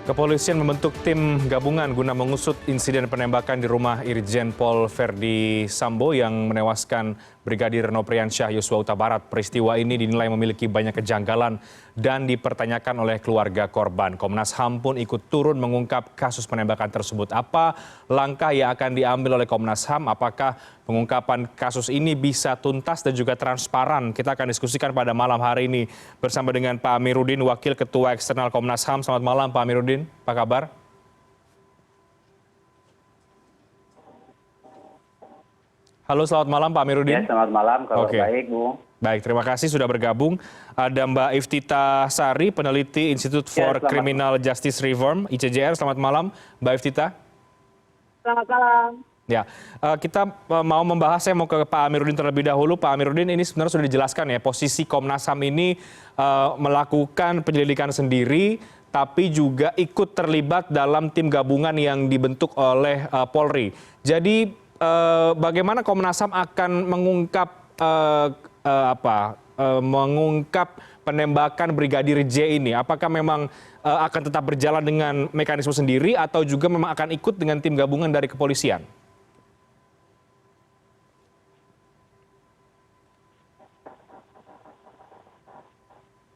Kepolisian membentuk tim gabungan guna mengusut insiden penembakan di rumah Irjen Pol Verdi Sambo yang menewaskan Brigadir Nopriansyah Yosua Huta Barat. Peristiwa ini dinilai memiliki banyak kejanggalan dan dipertanyakan oleh keluarga korban. Komnas HAM pun ikut turun mengungkap kasus penembakan tersebut. Apa langkah yang akan diambil oleh Komnas HAM? Apakah pengungkapan kasus ini bisa tuntas dan juga transparan? Kita akan diskusikan pada malam hari ini bersama dengan Pak Amiruddin, Wakil Ketua Eksternal Komnas HAM. Selamat malam Pak Amiruddin, apa kabar? Halo, selamat malam Pak Amiruddin. Ya, selamat malam, kabar baik Bu. Baik, terima kasih sudah bergabung. Ada Mbak Iftita Sari, peneliti Institute for Criminal Justice Reform, ICJR. Selamat malam Mbak Iftita. Selamat malam. Ya, kita mau membahas, saya mau ke Pak Amiruddin terlebih dahulu. Pak Amiruddin, ini sebenarnya sudah dijelaskan ya, posisi Komnas HAM ini melakukan penyelidikan sendiri, tapi juga ikut terlibat dalam tim gabungan yang dibentuk oleh Polri. Jadi bagaimana Komnas HAM akan mengungkap penembakan Brigadir J ini? Apakah memang akan tetap berjalan dengan mekanisme sendiri atau juga memang akan ikut dengan tim gabungan dari kepolisian?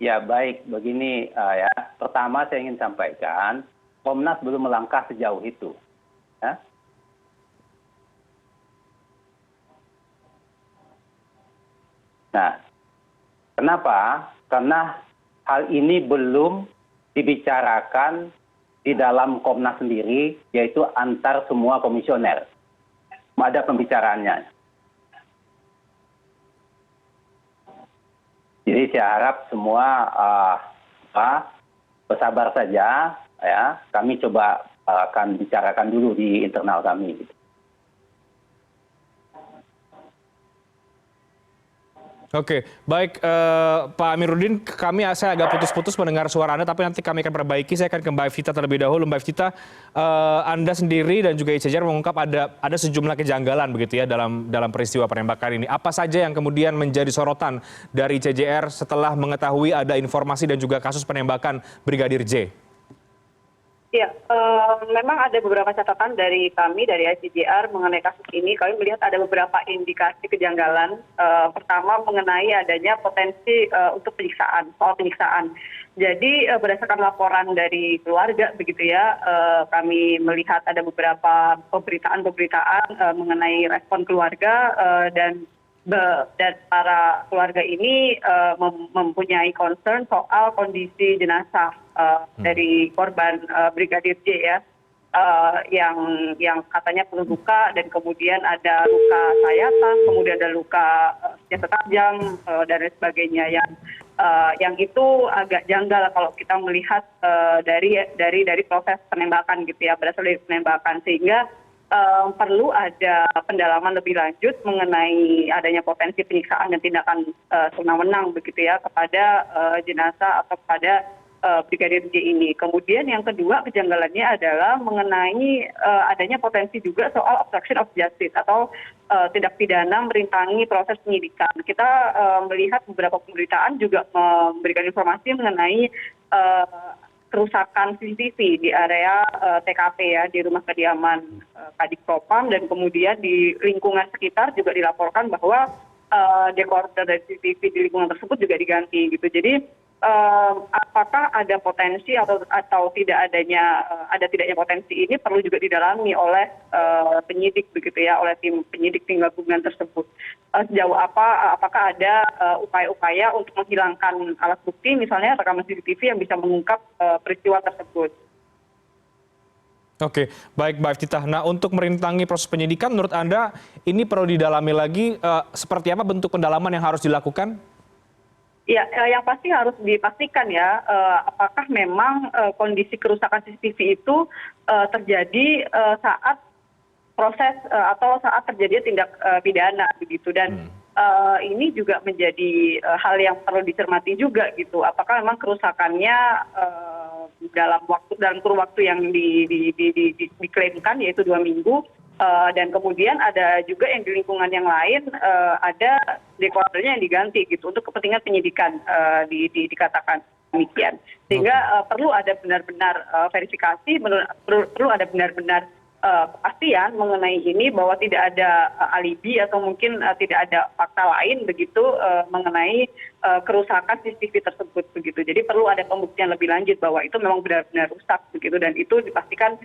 Ya baik, begini ya. Pertama saya ingin sampaikan, Komnas belum melangkah sejauh itu. Ya. Nah, kenapa? Karena hal ini belum dibicarakan di dalam Komnas sendiri, yaitu antar semua komisioner. Ada pembicaraannya. Jadi saya harap semua bersabar saja, ya. Kami coba akan bicarakan dulu di internal kami. Gitu. Oke, baik Pak Amiruddin, saya agak putus-putus mendengar suara Anda, tapi nanti kami akan perbaiki. Saya akan ke Mbak Iftita terlebih dahulu. Mbak Iftita, Anda sendiri dan juga ICJR mengungkap ada sejumlah kejanggalan begitu ya dalam peristiwa penembakan ini. Apa saja yang kemudian menjadi sorotan dari ICJR setelah mengetahui ada informasi dan juga kasus penembakan Brigadir J? Ya, memang ada beberapa catatan dari kami, dari ICJR mengenai kasus ini. Kami melihat ada beberapa indikasi kejanggalan. Pertama, mengenai adanya potensi untuk penyiksaan, soal penyiksaan. Jadi berdasarkan laporan dari keluarga, begitu ya, kami melihat ada beberapa pemberitaan mengenai respon keluarga dan para keluarga ini mempunyai concern soal kondisi jenazah dari korban Brigadir J ya, yang katanya penuh luka dan kemudian ada luka sayatan, kemudian ada luka senjata tajam dan lain sebagainya yang itu agak janggal kalau kita melihat dari proses penembakan gitu ya, berasal dari penembakan, sehingga perlu ada pendalaman lebih lanjut mengenai adanya potensi penyiksaan dan tindakan sewenang-wenang begitu ya kepada jenazah atau kepada Brigadir J ini. Kemudian yang kedua kejanggalannya adalah mengenai adanya potensi juga soal obstruction of justice atau tindak pidana merintangi proses penyidikan. Kita melihat beberapa pemberitaan juga memberikan informasi mengenai kerusakan CCTV di area TKP ya, di rumah kediaman Kadif Propam, dan kemudian di lingkungan sekitar juga dilaporkan bahwa dekoder dari CCTV di lingkungan tersebut juga diganti gitu. Jadi apakah ada potensi atau tidaknya potensi ini perlu juga didalami oleh penyidik begitu ya, oleh tim penyidik tim gabungan tersebut. Sejauh apakah ada upaya-upaya untuk menghilangkan alat bukti misalnya rekaman CCTV yang bisa mengungkap peristiwa tersebut. Oke, baik Mbak Iftita. Nah, untuk merintangi proses penyidikan, menurut Anda ini perlu didalami lagi, seperti apa bentuk pendalaman yang harus dilakukan? Ya, yang pasti harus dipastikan ya, apakah memang kondisi kerusakan CCTV itu terjadi saat proses atau saat terjadi tindak pidana begitu, dan ini juga menjadi hal yang perlu dicermati juga gitu. Apakah memang kerusakannya dalam kurun waktu yang diklaimkan yaitu 2 minggu, dan kemudian ada juga yang di lingkungan yang lain ada dekodernya yang diganti gitu untuk kepentingan penyidikan dikatakan. demikian. Sehingga perlu ada benar-benar verifikasi, perlu ada benar-benar kepastian mengenai ini bahwa tidak ada alibi atau mungkin tidak ada fakta lain begitu mengenai kerusakan CCTV tersebut begitu. Jadi perlu ada pembuktian lebih lanjut bahwa itu memang benar-benar rusak begitu dan itu dipastikan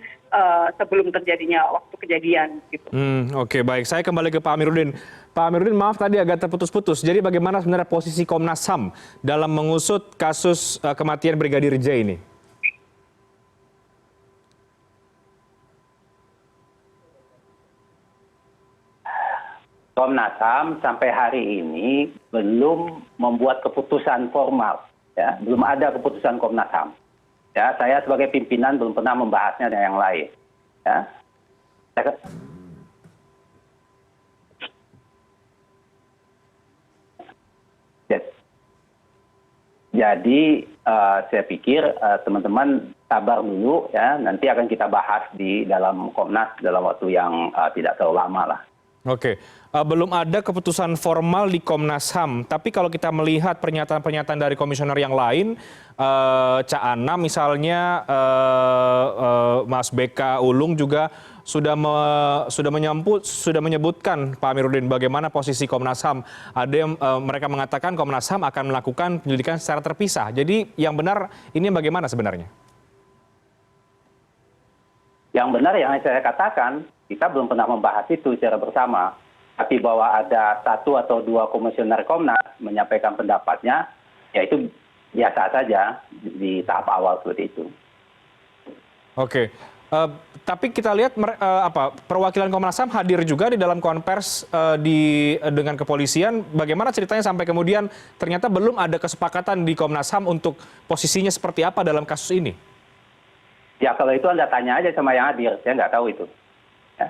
sebelum terjadinya waktu kejadian gitu. Oke, baik. Saya kembali ke Pak Amiruddin. Pak Amiruddin, maaf tadi agak terputus-putus. Jadi bagaimana sebenarnya posisi Komnas HAM dalam mengusut kasus kematian Brigadir J ini? Komnas HAM sampai hari ini belum membuat keputusan formal, ya, belum ada keputusan Komnas HAM. Ya, saya sebagai pimpinan belum pernah membahasnya dengan yang lain. Ya. Jadi saya pikir teman-teman sabar dulu, ya, nanti akan kita bahas di dalam Komnas dalam waktu yang tidak terlalu lama lah. Oke, belum ada keputusan formal di Komnas HAM, tapi kalau kita melihat pernyataan-pernyataan dari komisioner yang lain, Cak Anam misalnya, Mas BK Ulung juga sudah menyebutkan, Pak Amiruddin, bagaimana posisi Komnas HAM. Ada yang mereka mengatakan Komnas HAM akan melakukan penyelidikan secara terpisah. Jadi yang benar ini bagaimana sebenarnya? Yang benar yang saya katakan, kita belum pernah membahas itu secara bersama. Tapi bahwa ada 1 atau 2 komisioner Komnas menyampaikan pendapatnya, ya itu biasa saja di tahap awal seperti itu. Oke, tapi kita lihat perwakilan Komnas HAM hadir juga di dalam konvers dengan kepolisian. Bagaimana ceritanya sampai kemudian ternyata belum ada kesepakatan di Komnas HAM untuk posisinya seperti apa dalam kasus ini? Ya kalau itu Anda tanya aja sama yang hadir, saya nggak tahu itu. Ya.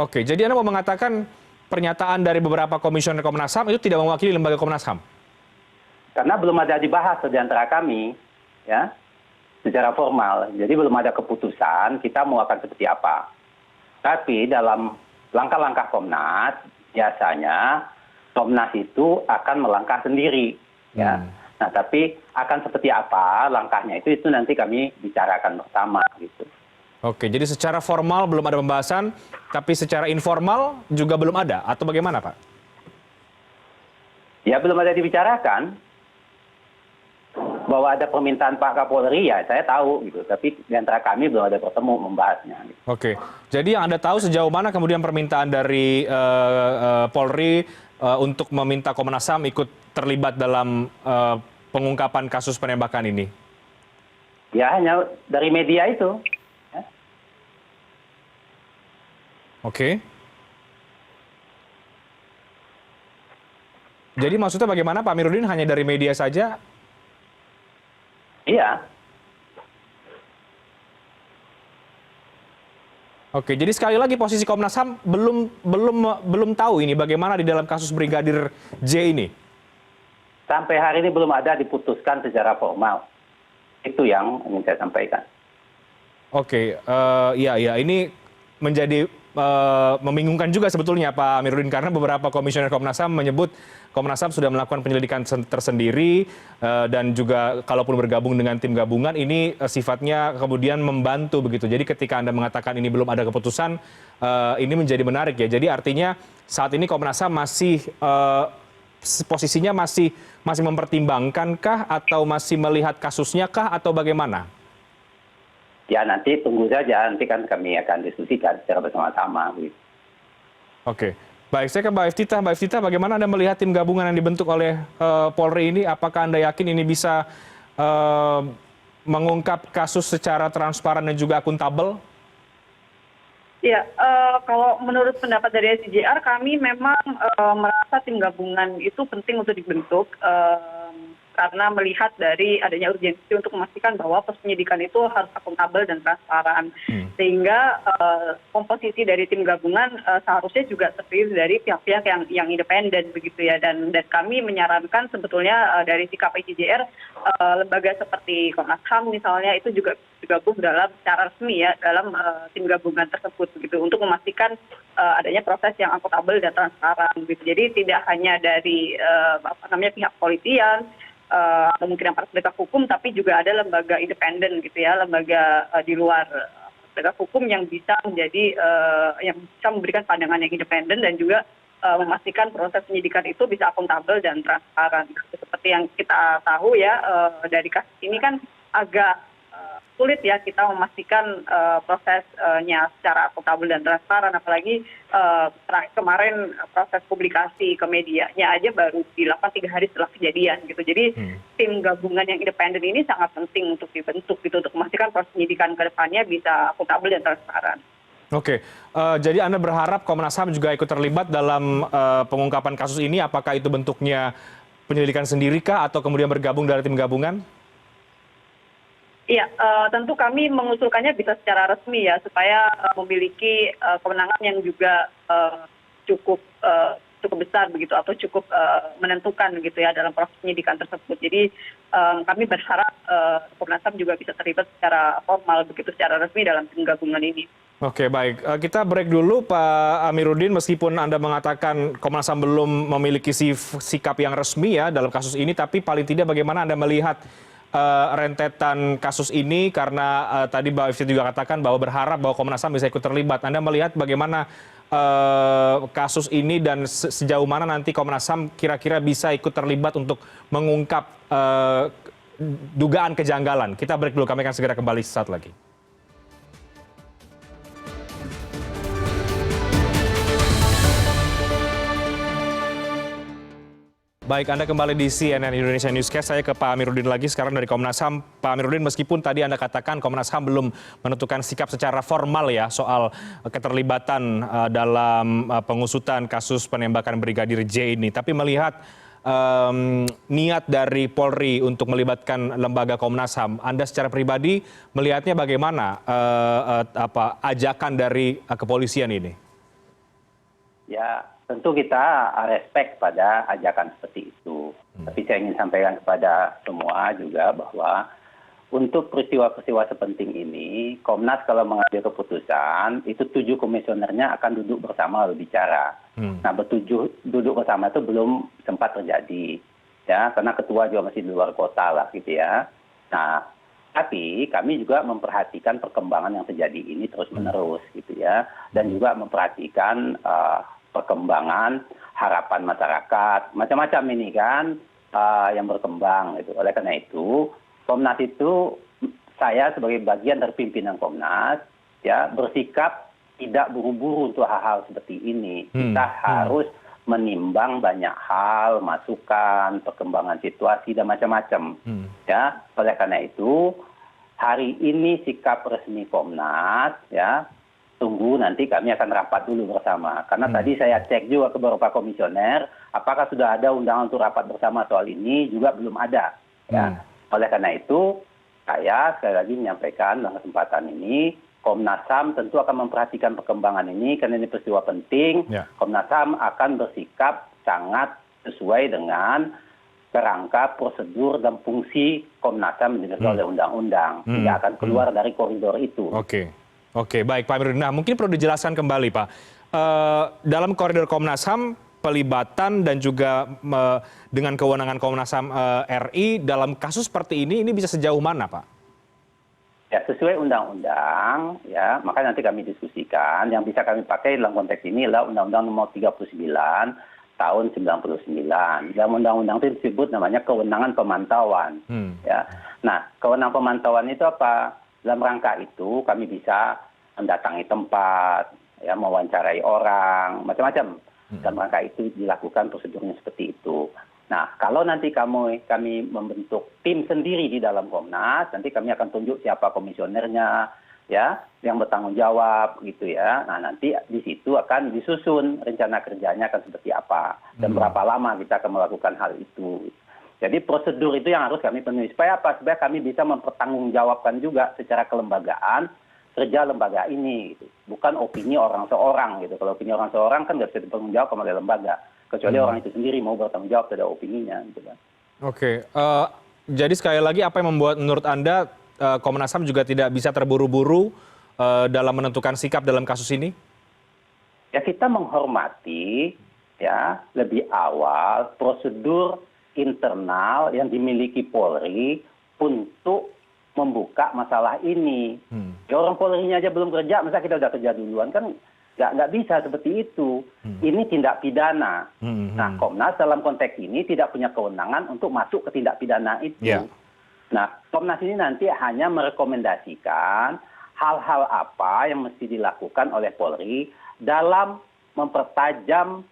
Oke, jadi Anda mau mengatakan pernyataan dari beberapa komisioner Komnas HAM itu tidak mewakili lembaga Komnas HAM? Karena belum ada dibahas di antara kami, ya, secara formal. Jadi belum ada keputusan kita mau akan seperti apa. Tapi dalam langkah-langkah Komnas, biasanya Komnas itu akan melangkah sendiri. Ya. Nah, tapi akan seperti apa langkahnya itu nanti kami bicarakan bersama gitu. Oke, jadi secara formal belum ada pembahasan, tapi secara informal juga belum ada, atau bagaimana, Pak? Ya belum ada dibicarakan. Bahwa ada permintaan Pak Kapolri, ya saya tahu gitu. Tapi di antara kami belum ada bertemu membahasnya. Gitu. Oke, jadi yang Anda tahu sejauh mana kemudian permintaan dari Polri untuk meminta Komnas HAM ikut terlibat dalam pengungkapan kasus penembakan ini? Ya hanya dari media itu. Ya. Oke. Jadi maksudnya bagaimana Pak Amiruddin, hanya dari media saja? Iya. Oke, jadi sekali lagi posisi Komnas HAM belum tahu ini bagaimana di dalam kasus Brigadir J ini. Sampai hari ini belum ada diputuskan secara formal. Itu yang ingin saya sampaikan. Oke, ya ini menjadi membingungkan juga sebetulnya Pak Amiruddin, karena beberapa komisioner Komnas HAM menyebut Komnas HAM sudah melakukan penyelidikan tersendiri dan juga kalaupun bergabung dengan tim gabungan ini sifatnya kemudian membantu begitu. Jadi ketika Anda mengatakan ini belum ada keputusan, ini menjadi menarik ya. Jadi artinya saat ini Komnas HAM masih posisinya masih mempertimbangkankah atau masih melihat kasusnya kah atau bagaimana? Ya nanti tunggu saja, nanti kan kami akan diskusikan secara bersama-sama. Oke, baik, saya ke Mbak Iftitah. Mbak Iftitah, bagaimana Anda melihat tim gabungan yang dibentuk oleh Polri ini? Apakah Anda yakin ini bisa mengungkap kasus secara transparan dan juga akuntabel? Ya, kalau menurut pendapat dari SCJR, kami memang merasa tim gabungan itu penting untuk dibentuk. Karena melihat dari adanya urgensi untuk memastikan bahwa proses penyidikan itu harus akuntabel dan transparan. Sehingga komposisi dari tim gabungan seharusnya juga terdiri dari pihak-pihak yang independen begitu ya. Dan kami menyarankan sebetulnya dari sikap SCJR, lembaga seperti Komnas HAM misalnya itu juga bergabung dalam secara resmi ya dalam tim gabungan tersebut begitu untuk memastikan adanya proses yang akuntabel dan transparan gitu. Jadi tidak hanya dari pihak kepolisian, atau mungkin aparat penegak hukum, tapi juga ada lembaga independen gitu ya, lembaga di luar penegak hukum yang bisa menjadi yang bisa memberikan pandangan yang independen dan juga memastikan proses penyidikan itu bisa akuntabel dan transparan. Seperti yang kita tahu ya, dari kasus ini kan agak sulit ya kita memastikan prosesnya secara akuntabel dan transparan, apalagi kemarin proses publikasi ke medianya aja baru dilakukan 3 hari setelah kejadian gitu. Jadi tim gabungan yang independen ini sangat penting untuk dibentuk gitu, untuk memastikan proses penyidikan ke depannya bisa akuntabel dan transparan. Oke, jadi Anda berharap Komnas HAM juga ikut terlibat dalam pengungkapan kasus ini, apakah itu bentuknya penyelidikan sendirikah atau kemudian bergabung dari tim gabungan? Iya, tentu kami mengusulkannya bisa secara resmi ya, supaya memiliki kewenangan yang juga cukup besar begitu, atau cukup menentukan gitu ya dalam proses penyidikan tersebut. Jadi kami berharap Komnas HAM juga bisa terlibat secara formal begitu, secara resmi dalam tim gabungan ini. Oke, baik. Kita break dulu, Pak Amiruddin. Meskipun Anda mengatakan Komnas HAM belum memiliki sikap yang resmi ya dalam kasus ini, tapi paling tidak bagaimana Anda melihat rentetan kasus ini? Karena tadi Mbak Ifti juga katakan bahwa berharap bahwa Komnas HAM bisa ikut terlibat. Anda melihat bagaimana kasus ini dan sejauh mana nanti Komnas HAM kira-kira bisa ikut terlibat untuk mengungkap dugaan kejanggalan? Kita break dulu, kami akan segera kembali sesaat lagi. Baik, Anda kembali di CNN Indonesia Newscast. Saya ke Pak Amiruddin lagi sekarang dari Komnas HAM. Pak Amiruddin, meskipun tadi Anda katakan Komnas HAM belum menentukan sikap secara formal ya soal keterlibatan dalam pengusutan kasus penembakan Brigadir J ini, tapi melihat niat dari Polri untuk melibatkan lembaga Komnas HAM, Anda secara pribadi melihatnya bagaimana ajakan dari kepolisian ini? Ya, tentu kita respect pada ajakan seperti itu. Tapi saya ingin sampaikan kepada semua juga bahwa untuk peristiwa-peristiwa sepenting ini, Komnas kalau mengambil keputusan, itu 7 komisionernya akan duduk bersama lalu bicara. Nah, duduk bersama itu belum sempat terjadi. Ya, karena ketua juga masih di luar kota lah gitu ya. Nah, tapi kami juga memperhatikan perkembangan yang terjadi ini terus-menerus gitu ya. Dan juga memperhatikan perkembangan harapan masyarakat, macam-macam ini kan yang berkembang. Gitu. Oleh karena itu, Komnas itu, saya sebagai bagian dari pimpinan Komnas, ya bersikap tidak buru-buru untuk hal-hal seperti ini. Kita harus menimbang banyak hal, masukan, perkembangan situasi dan macam-macam. Ya, oleh karena itu, hari ini sikap resmi Komnas, ya. Tunggu nanti kami akan rapat dulu bersama. Karena tadi saya cek juga ke beberapa komisioner, apakah sudah ada undangan untuk rapat bersama soal ini, juga belum ada. Ya. Oleh karena itu, saya sekali lagi menyampaikan dalam kesempatan ini, Komnas HAM tentu akan memperhatikan perkembangan ini, karena ini peristiwa penting. Ya. Komnas HAM akan bersikap sangat sesuai dengan kerangka, prosedur, dan fungsi Komnas HAM yang diatur oleh undang-undang. Tidak akan keluar dari koridor itu. Oke, baik Pak Amiruddin. Nah, mungkin perlu dijelaskan kembali Pak. Dalam koridor Komnas HAM, pelibatan dan juga dengan kewenangan Komnas HAM RI dalam kasus seperti ini bisa sejauh mana Pak? Ya, sesuai undang-undang, ya, maka nanti kami diskusikan. Yang bisa kami pakai dalam konteks ini adalah Undang-Undang Nomor 39 tahun 99. Dalam undang-undang itu disebut namanya kewenangan pemantauan. Ya. Nah, kewenangan pemantauan itu apa? Dalam rangka itu kami bisa mendatangi tempat, ya, mewawancarai orang, macam-macam. Dalam rangka itu dilakukan prosedurnya seperti itu. Nah, kalau nanti kami membentuk tim sendiri di dalam Komnas, nanti kami akan tunjuk siapa komisionernya, ya, yang bertanggung jawab, gitu ya. Nah, nanti di situ akan disusun rencana kerjanya akan seperti apa dan berapa lama kita akan melakukan hal itu. Jadi prosedur itu yang harus kami penuhi. Supaya apa? Supaya kami bisa mempertanggungjawabkan juga secara kelembagaan kerja lembaga ini. Gitu. Bukan opini orang seorang. Gitu. Kalau opini orang seorang kan nggak bisa dipertanggungjawabkan oleh lembaga. Kecuali orang itu sendiri mau bertanggung jawab terhadap opininya. Gitu kan. Oke. Jadi sekali lagi apa yang membuat menurut Anda Komnas HAM juga tidak bisa terburu-buru dalam menentukan sikap dalam kasus ini? Ya, kita menghormati ya lebih awal prosedur internal yang dimiliki Polri untuk membuka masalah ini. Ya orang Polri-nya aja belum kerja, masa kita udah kerja duluan, kan nggak bisa seperti itu. Ini tindak pidana. Nah, Komnas dalam konteks ini tidak punya kewenangan untuk masuk ke tindak pidana itu. Ya. Nah, Komnas ini nanti hanya merekomendasikan hal-hal apa yang mesti dilakukan oleh Polri dalam mempertajam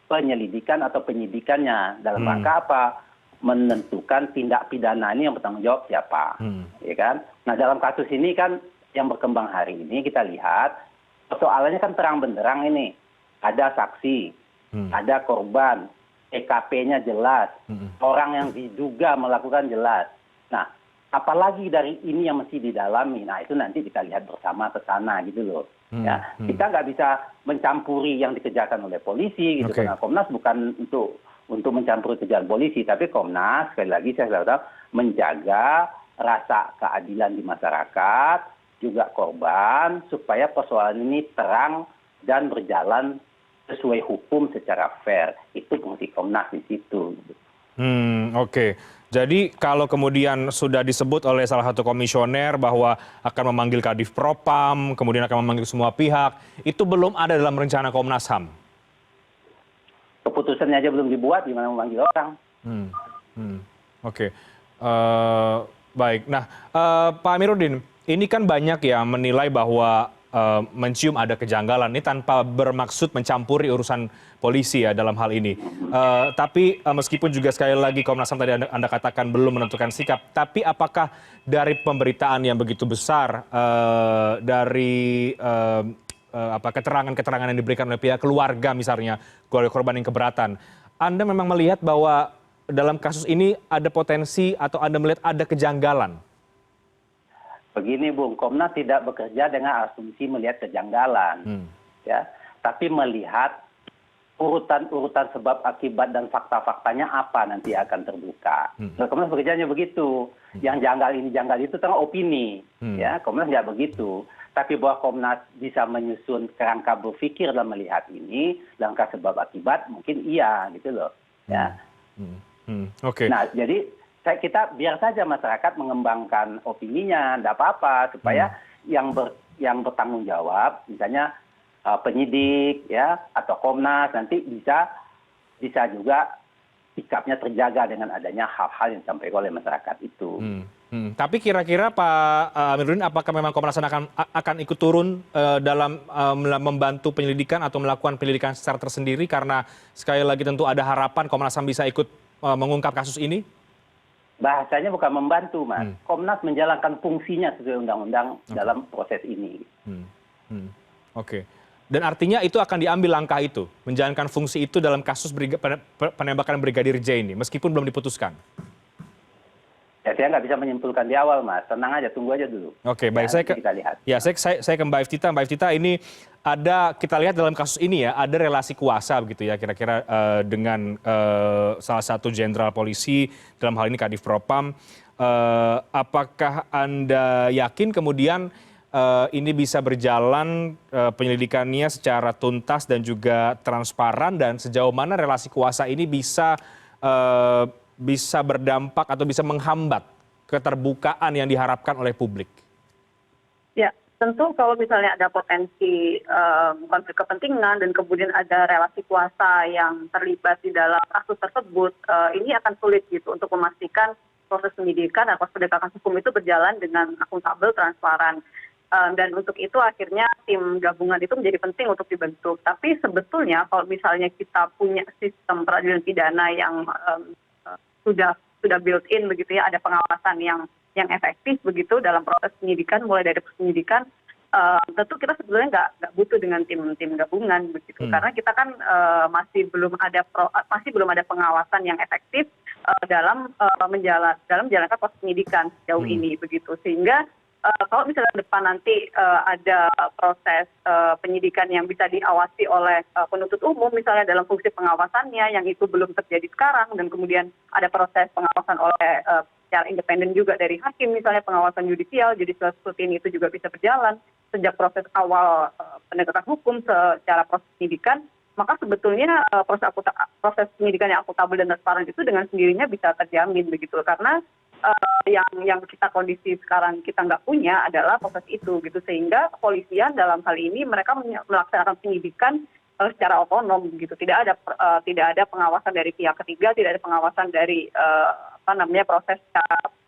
penyelidikan atau penyidikannya. Dalam rangka apa? Menentukan tindak pidana ini yang bertanggung jawab siapa. Ya kan? Nah, dalam kasus ini kan yang berkembang hari ini kita lihat persoalannya kan terang benderang ini. Ada saksi, ada korban, TKP-nya jelas, orang yang diduga melakukan jelas. Nah, apalagi dari ini yang mesti didalami. Nah, itu nanti kita lihat bersama ke sana gitu loh. Ya, kita nggak bisa mencampuri yang dikerjakan oleh polisi gitu. Karena Komnas bukan untuk mencampuri kerjaan polisi, tapi Komnas sekali lagi saya katakan menjaga rasa keadilan di masyarakat, juga korban, supaya persoalan ini terang dan berjalan sesuai hukum secara fair. Itu fungsi Komnas di situ. Oke. Jadi kalau kemudian sudah disebut oleh salah satu komisioner bahwa akan memanggil Kadif Propam, kemudian akan memanggil semua pihak, itu belum ada dalam rencana Komnas HAM? Keputusannya aja belum dibuat, gimana memanggil orang? Oke. Baik. Nah, Pak Amiruddin, ini kan banyak ya menilai bahwa mencium ada kejanggalan ini tanpa bermaksud mencampuri urusan polisi ya dalam hal ini. Tapi meskipun juga sekali lagi Komnas HAM tadi Anda katakan belum menentukan sikap, tapi apakah dari pemberitaan yang begitu besar, dari keterangan-keterangan yang diberikan oleh pihak keluarga misalnya, keluarga korban yang keberatan, Anda memang melihat bahwa dalam kasus ini ada potensi atau Anda melihat ada kejanggalan? Begini Bung, Komnas tidak bekerja dengan asumsi melihat kejanggalan, ya, tapi melihat urutan-urutan sebab akibat dan fakta-faktanya apa nanti akan terbuka. Nah, Komnas bekerjanya begitu. Yang janggal ini janggal itu tengah opini, ya. Komnas nggak begitu. Tapi bahwa Komnas bisa menyusun kerangka berpikir dalam melihat ini, langkah sebab akibat mungkin iya gitu loh, ya. Oke. Nah, jadi kita biar saja masyarakat mengembangkan opininya, tidak apa-apa, supaya yang bertanggung jawab, misalnya penyidik ya atau Komnas nanti bisa juga sikapnya terjaga dengan adanya hal-hal yang disampaikan oleh masyarakat itu. Tapi kira-kira Pak Amiruddin, apakah memang Komnas akan ikut turun dalam membantu penyelidikan atau melakukan penyelidikan secara tersendiri, karena sekali lagi tentu ada harapan Komnas HAM bisa ikut mengungkap kasus ini? Bahasanya bukan membantu, Mas. Komnas menjalankan fungsinya sesuai undang-undang dalam proses ini. Oke. Dan artinya itu akan diambil langkah itu, menjalankan fungsi itu dalam kasus penembakan Brigadir J ini, meskipun belum diputuskan? Ya, saya nggak bisa menyimpulkan di awal, Mas. Tenang aja, tunggu aja dulu. Oke, baik. Ya, kita lihat. Ya, saya ke Mbak Iftita. Mbak Iftita, ini kita lihat dalam kasus ini ya, ada relasi kuasa begitu ya, kira-kira dengan salah satu jenderal polisi, dalam hal ini Kadif Propam. Apakah Anda yakin kemudian ini bisa berjalan penyelidikannya secara tuntas dan juga transparan, dan sejauh mana relasi kuasa ini bisa berdampak atau bisa menghambat keterbukaan yang diharapkan oleh publik? Ya, tentu kalau misalnya ada potensi konflik kepentingan dan kemudian ada relasi kuasa yang terlibat di dalam kasus tersebut, ini akan sulit gitu untuk memastikan proses penyidikan atau penegakan hukum itu berjalan dengan akuntabel, transparan. Dan untuk itu akhirnya tim gabungan itu menjadi penting untuk dibentuk. Tapi sebetulnya kalau misalnya kita punya sistem peradilan pidana yang sudah built-in begitu ya, ada pengawasan yang efektif begitu dalam proses penyidikan, mulai dari penyidikan, tentu kita sebetulnya nggak butuh dengan tim gabungan begitu, karena kita kan masih belum ada pengawasan yang efektif dalam menjalankan proses penyidikan sejauh ini begitu, sehingga kalau misalnya ke depan nanti ada proses penyidikan yang bisa diawasi oleh penuntut umum misalnya dalam fungsi pengawasannya yang itu belum terjadi sekarang, dan kemudian ada proses pengawasan oleh secara independen juga dari hakim, misalnya pengawasan judicial scrutiny itu juga bisa berjalan sejak proses awal penegakan hukum secara proses penyidikan, maka sebetulnya proses penyidikan yang akuntabel dan transparan itu dengan sendirinya bisa terjamin begitu. Karena yang kita kondisi sekarang kita nggak punya adalah proses itu gitu, sehingga kepolisian dalam hal ini mereka melaksanakan penyidikan secara otonom gitu, tidak ada pengawasan dari pihak ketiga, tidak ada pengawasan dari proses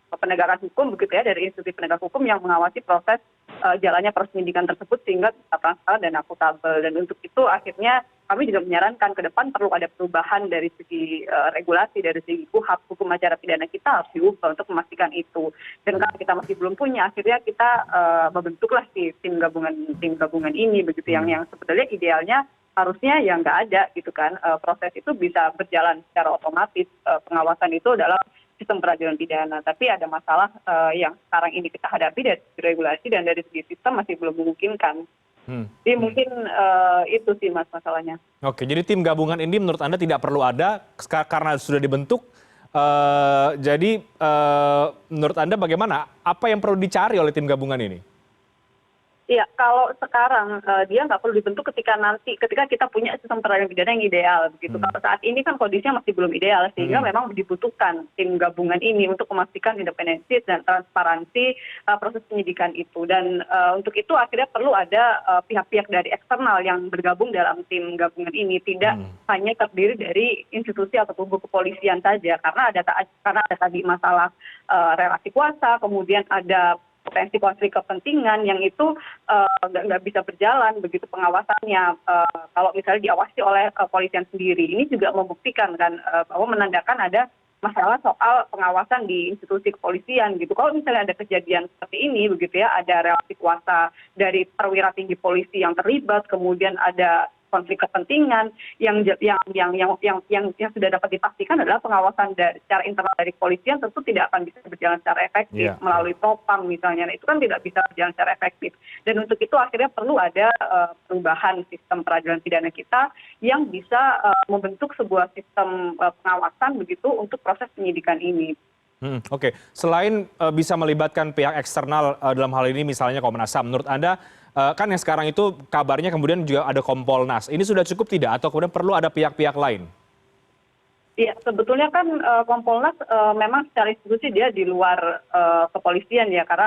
penegakan hukum begitu ya, dari institusi penegak hukum yang mengawasi proses jalannya proses penyidikan tersebut sehingga tetap transparan dan akuntabel. Dan untuk itu akhirnya kami juga menyarankan ke depan perlu ada perubahan dari segi regulasi, dari segi hukum acara pidana kita harus diubah untuk memastikan itu. Dan karena kita masih belum punya, akhirnya kita membentuklah si tim gabungan ini begitu, yang sebetulnya idealnya harusnya yang nggak ada gitu kan, proses itu bisa berjalan secara otomatis, pengawasan itu adalah sistem peradilan pidana. Tapi ada masalah yang sekarang ini kita hadapi dari segi regulasi dan dari segi sistem masih belum memungkinkan. Jadi mungkin itu sih Mas masalahnya. Oke, jadi tim gabungan ini menurut Anda tidak perlu ada karena sudah dibentuk. Jadi menurut Anda bagaimana? Apa yang perlu dicari oleh tim gabungan ini? Iya, kalau sekarang dia nggak perlu dibentuk ketika kita punya sistem peradilan pidana yang ideal begitu. Kalau saat ini kan kondisinya masih belum ideal, sehingga memang dibutuhkan tim gabungan ini untuk memastikan independensi dan transparansi proses penyidikan itu. Dan untuk itu akhirnya perlu ada pihak-pihak dari eksternal yang bergabung dalam tim gabungan ini, tidak hanya terdiri dari institusi atau tubuh kepolisian saja, karena ada tadi masalah relasi kuasa, kemudian ada potensi konflik kepentingan yang itu nggak bisa berjalan begitu pengawasannya, kalau misalnya diawasi oleh kepolisian sendiri. Ini juga membuktikan kan bahwa menandakan ada masalah soal pengawasan di institusi kepolisian gitu. Kalau misalnya ada kejadian seperti ini begitu ya, ada relasi kuasa dari perwira tinggi polisi yang terlibat, kemudian ada konflik kepentingan yang sudah dapat dipastikan adalah pengawasan secara internal dari kepolisian tentu tidak akan bisa berjalan secara efektif melalui propam misalnya. Nah, itu kan tidak bisa berjalan secara efektif. Dan untuk itu akhirnya perlu ada perubahan sistem peradilan pidana kita yang bisa membentuk sebuah sistem pengawasan begitu untuk proses penyidikan ini. Oke, selain bisa melibatkan pihak eksternal dalam hal ini misalnya Komnas HAM, menurut Anda kan yang sekarang itu kabarnya kemudian juga ada Kompolnas. Ini sudah cukup tidak atau kemudian perlu ada pihak-pihak lain? Iya, sebetulnya kan Kompolnas memang secara institusi dia di luar kepolisian ya, karena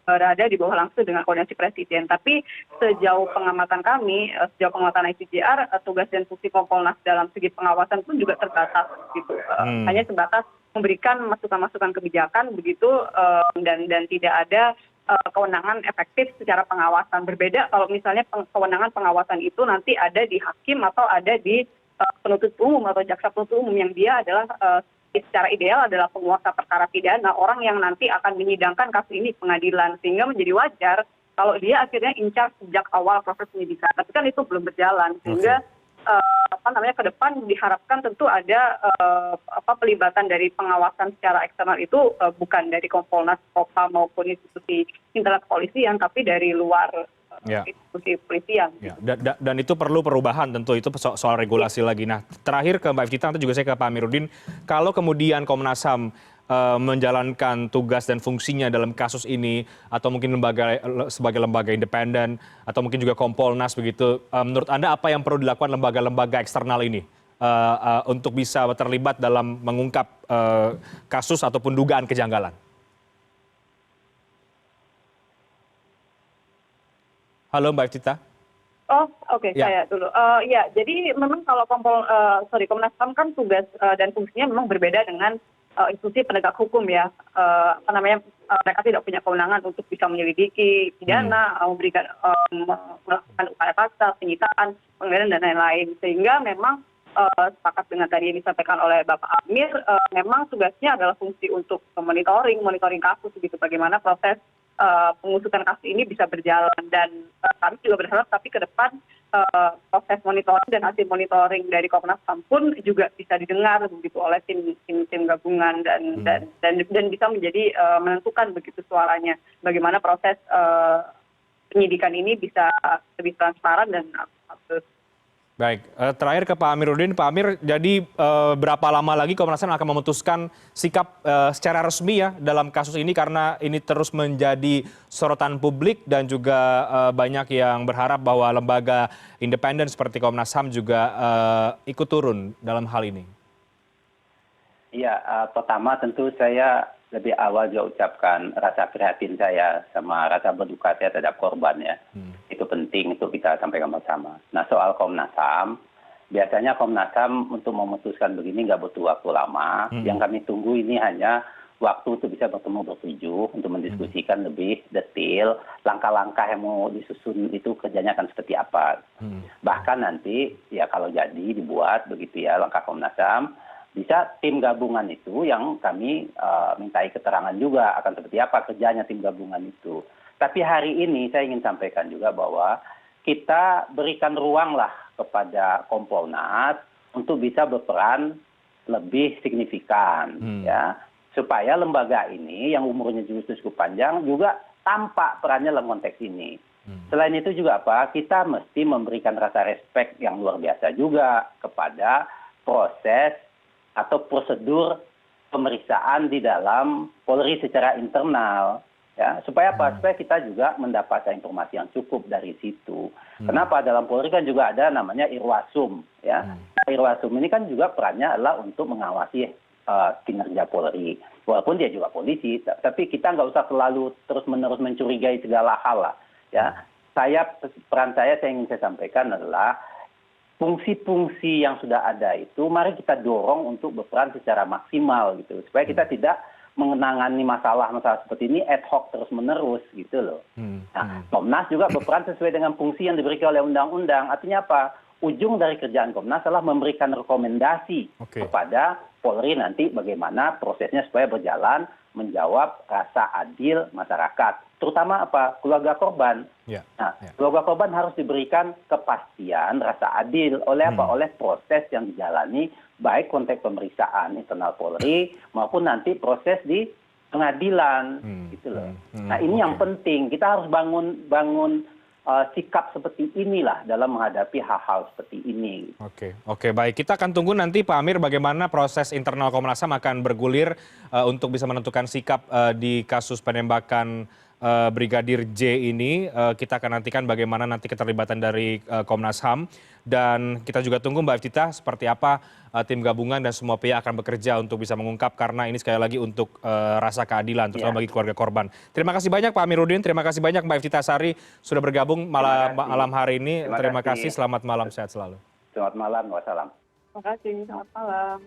berada di bawah langsung dengan koordinasi presiden. Tapi sejauh pengamatan kami, sejauh pengamatan ICJR, tugas dan fungsi Kompolnas dalam segi pengawasan pun juga terbatas gitu. Hanya sebatas memberikan masukan-masukan kebijakan begitu, dan tidak ada kewenangan efektif secara pengawasan. Berbeda kalau misalnya kewenangan pengawasan itu nanti ada di hakim atau ada di penuntut umum atau jaksa penuntut umum, yang dia adalah secara ideal adalah penguasa perkara pidana, orang yang nanti akan menyidangkan kasus ini di pengadilan, sehingga menjadi wajar kalau dia akhirnya incar sejak awal proses penyidikan. Tapi kan itu belum berjalan, sehingga ke depan diharapkan tentu ada pelibatan dari pengawasan secara eksternal itu bukan dari Kompolnas, Propam maupun institusi internal kepolisian, tapi dari luar institusi kepolisian. Dan itu perlu perubahan tentu, itu soal regulasi lagi. Nah, terakhir ke Mbak Evita, nanti juga saya ke Pak Amiruddin. Kalau kemudian Komnas HAM menjalankan tugas dan fungsinya dalam kasus ini, atau mungkin sebagai lembaga independen, atau mungkin juga Kompolnas begitu, menurut Anda apa yang perlu dilakukan lembaga-lembaga eksternal ini untuk bisa terlibat dalam mengungkap kasus ataupun dugaan kejanggalan? Halo Mbak Evita. Oh, oke, saya dulu. Ya, jadi memang kalau Komnas HAM kan tugas dan fungsinya memang berbeda dengan institusi penegak hukum ya. Mereka tidak punya kewenangan untuk bisa menyelidiki pidana, melakukan upaya paksa, penyitaan, penggeledahan dan lain-lain. Sehingga memang sepakat dengan tadi yang disampaikan oleh Bapak Amir, memang tugasnya adalah fungsi untuk monitoring kasus gitu, bagaimana proses pengusutan kasus ini bisa berjalan. Dan kami juga berharap tapi ke depan proses monitoring dan hasil monitoring dari Komnas HAM pun juga bisa didengar begitu oleh tim gabungan dan bisa menjadi menentukan begitu suaranya bagaimana proses penyidikan ini bisa lebih transparan dan Baik, terakhir ke Pak Amiruddin. Pak Amir, jadi berapa lama lagi Komnas HAM akan memutuskan sikap secara resmi ya dalam kasus ini, karena ini terus menjadi sorotan publik dan juga banyak yang berharap bahwa lembaga independen seperti Komnas HAM juga ikut turun dalam hal ini? Iya, pertama tentu saya lebih awal juga ucapkan rasa prihatin saya sama rasa berduka saya terhadap korban ya. Itu penting untuk kita sampaikan bersama. Nah, soal Komnas HAM, biasanya Komnas HAM untuk memutuskan begini nggak butuh waktu lama. Yang kami tunggu ini hanya waktu untuk bisa bertemu bertujuh untuk mendiskusikan lebih detail langkah-langkah yang mau disusun itu kerjanya akan seperti apa. Bahkan nanti ya kalau jadi dibuat begitu ya langkah Komnas HAM, bisa tim gabungan itu yang kami mintai keterangan juga akan seperti apa kerjanya tim gabungan itu. Tapi hari ini saya ingin sampaikan juga bahwa kita berikan ruang lah kepada Kompolnas untuk bisa berperan lebih signifikan ya, supaya lembaga ini yang umurnya juga cukup panjang juga tampak perannya dalam konteks ini. Selain itu juga apa, kita mesti memberikan rasa respect yang luar biasa juga kepada proses atau prosedur pemeriksaan di dalam Polri secara internal. Ya, supaya apa? Supaya kita juga mendapatkan informasi yang cukup dari situ. Kenapa? Dalam Polri kan juga ada namanya Irwasum. Ya. Irwasum ini kan juga perannya adalah untuk mengawasi kinerja Polri. Walaupun dia juga polisi, tapi kita nggak usah selalu terus-menerus mencurigai segala hal lah. Ya. Peran saya ingin saya sampaikan adalah fungsi-fungsi yang sudah ada itu mari kita dorong untuk berperan secara maksimal gitu. Supaya kita tidak menangani masalah-masalah seperti ini ad hoc terus-menerus gitu loh. Nah, Komnas juga berperan sesuai dengan fungsi yang diberikan oleh undang-undang. Artinya apa? Ujung dari kerjaan Komnas adalah memberikan rekomendasi kepada Polri nanti bagaimana prosesnya supaya berjalan menjawab rasa adil masyarakat. Terutama apa? Keluarga korban. Nah, keluarga korban harus diberikan kepastian rasa adil oleh apa? Oleh proses yang dijalani baik konteks pemeriksaan internal Polri maupun nanti proses di pengadilan gitu loh. Nah, ini yang penting. Kita harus bangun sikap seperti inilah dalam menghadapi hal-hal seperti ini. Oke, baik. Kita akan tunggu nanti Pak Amir bagaimana proses internal Komnas HAM akan bergulir untuk bisa menentukan sikap di kasus penembakan Brigadir J ini. Kita akan nantikan bagaimana nanti keterlibatan dari Komnas HAM. Dan kita juga tunggu Mbak Eftita seperti apa tim gabungan dan semua pihak akan bekerja untuk bisa mengungkap, karena ini sekali lagi untuk rasa keadilan terutama bagi keluarga korban. Terima kasih banyak Pak Amiruddin, terima kasih banyak Mbak Eftita Sari sudah bergabung malam hari ini. Terima kasih, selamat malam, sehat selalu. Selamat malam, wassalam. Terima kasih, selamat malam.